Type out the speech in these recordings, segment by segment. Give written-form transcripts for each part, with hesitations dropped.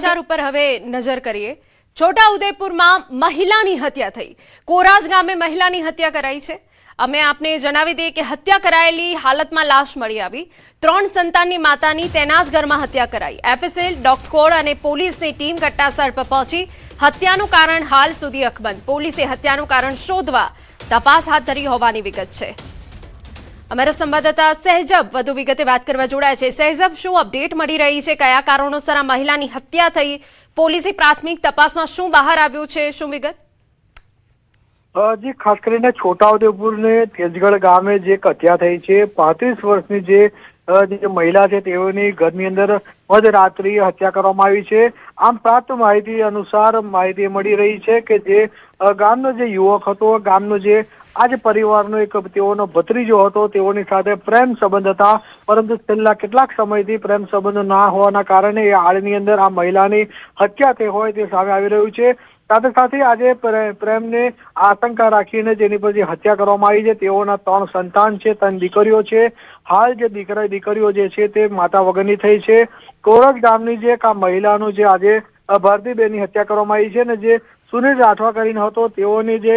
સમાચાર ઉપર હવે નજર કરીએ। છોટાઉદેપુરમાં મહિલાની હત્યા થઈ। કોરાજ ગામે મહિલાની હત્યા કરાઈ છે। અમે આપને જણાવી દઈએ કે હત્યા કરાયેલી હાલતમાં લાશ મળી આવી। 3 સંતાનની માતાની તેના જ ઘરમાં હત્યા કરાઈ। એફએસએલ, ડોગ સ્ક્વોડ અને પોલીસની ટીમ ઘટનાસ્થળ પર પહોંચી હત્યાનું કારણ હાલ સુધી અકબંધ। પોલીસે હત્યાનું કારણ શોધવા તપાસ હાથ ધરી હોવાની વિગત છે। અમારા સંવાદદાતા સહેજબ વધુ વિગતે વાત કરવા જોડાયા છે। સહેજબ, શું અપડેટ મળી રહી છે? કયા કારણોસર આ મહિલાની હત્યા થઈ? પોલીસે પ્રાથમિક તપાસમાં શું બહાર આવ્યું છે? શું વિગત? जी खास કરીને છોટાઉદેપુરને તેજગઢ ગામે જે એક હત્યા થઈ છે 35 વર્ષની જે મહિલા છે તેઓની ઘરની અંદર મધરાત્રિ હત્યા કરવામાં આવી છે। આમ પ્રાપ્ત માહિતી અનુસાર માહિતી મળી રહી છે કે જે ગામનો જે યુવક હતો, ગામનો જે આ જે પરિવારનો એક તેઓનો ભત્રીજો હતો, તેઓની સાથે પ્રેમ સંબંધ હતા, પરંતુ છેલ્લા કેટલાક સમયથી પ્રેમ સંબંધ ના હોવાના કારણે એ આડની અંદર આ મહિલાની હત્યા થઈ હોય તે સામે આવી રહ્યું છે। સાથે સાથે આજે પ્રેમને આશંકા રાખીને જેની પર જે હત્યા કરવામાં આવી છે તેઓના 3 સંતાન છે, 3 દીકરીઓ છે। હાલ જે દીકરીઓ જે છે તે માતા વગરની થઈ છે। કોરજ ગામની જે આ મહિલાનું જે આજે ભારતીબેનની હત્યા કરવામાં આવી છે ને જે સુનિલ રાઠવા કરીને હતો તેઓની જે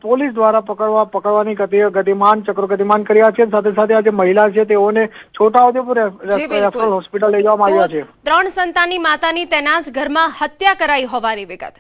પોલીસ દ્વારા પકડવાની ગતિમાન કર્યા છે। સાથે સાથે આ જે મહિલા છે તેઓને છોટાઉદેપુર રેફરલ હોસ્પિટલ લઈ જવામાં આવ્યા છે। 3 સંતાનની માતાની તેના જ ઘરમાં હત્યા કરાઈ હોવાની વિગત।